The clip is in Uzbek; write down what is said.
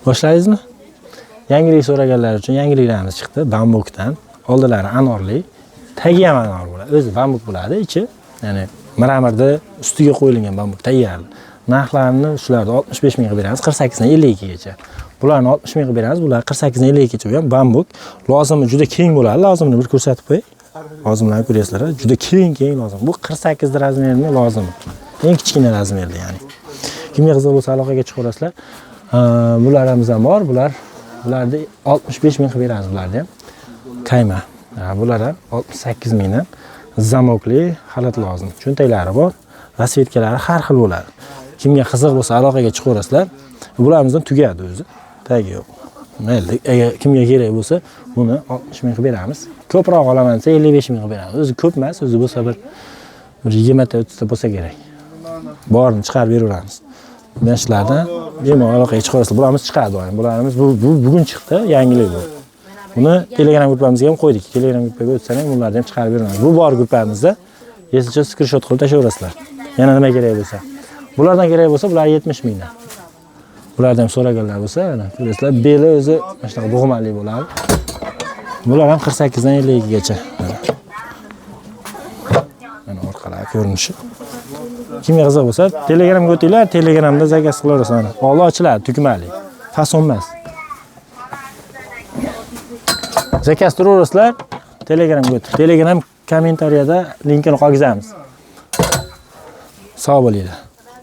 Boshlaysizmi? Yangilik so'raganlar uchun yangiliklarimiz chiqdi. Bambukdan. Oldilari anorli. Tagi ham anor bo'ladi. O'zi bambuk bo'ladi, ichi. Ya'ni mramorda ustiga qo'yilgan bambuk tayyor. Narxlarini shularda 65 ming qilib beramiz, 48 dan 52 gacha. Bularni 60 ming qilib beramiz, bular 48 dan 52 gacha bo'lgan bambuk. Lozimi juda keng bo'ladi. Lozimini bir ko'rsatib qo'y. Lozimlarni ko'rasizlar, juda keng lozim. Bu 48 razmerli lozim. Eng kichkina razmerli, ya'ni. Kimga qiziq bo'lsa aloqaga chiqaverasizlar. Bularimiz ham bor. Bularni 65 ming qilib beramiz bularni ham. Qayma. Bular ham 68 mingdan zamokli xalat lozim. Cho'ntaklari bor, rasvetkalari har xil bo'ladi. Kimga qiziq bo'lsa aloqaga chiqaverasizlar. Bularimizni tugadi o'zi. Tagi yo'q. Mayli, agar kimga kerak bo'lsa, buni 60 ming qilib beramiz. Ko'proq olaman desa 55 ming qilib beramiz. O'zi ko'p emas, o'zi bo'lsa bir 20 ta 30 ta bo'lsa kerak. Borini chiqarib beraveramiz. Men shulardan bemalol aloqaga chiqaverasizlar. Bularimiz chiqadi doim. Bularimiz bugun chiqdi, yangilik bu. Buni Telegram gruppamizga ham qo'ydik. Telegram gruppaga o'tsang, ularni ham chiqarib beramiz. Bu bor gruppamizda. Esicha screenshot qilib tashlaverasizlar. Yana nima kerak bo'lsa. Bulardan kerak bo'lsa, bular 70 mingdan. Bulardan ham so'raganlar bo'lsa, mana ko'rasizlar, beli o'zi mana shunaqa bo'g'mali bo'ladi. Bular ham 48 dan 52 gacha. Mana orqalari ko'rinishi. Kimga qiziq bo'lsa, Telegramga o'tinglar, Telegramda zakaz qilaverasizlar. Oldi ochiladi, tugmali. Fason emas. Zakaz turaverasizlar, Telegramga o'ting. Telegram kommentariyada linkini qoldiramiz. Sog' bo'linglar.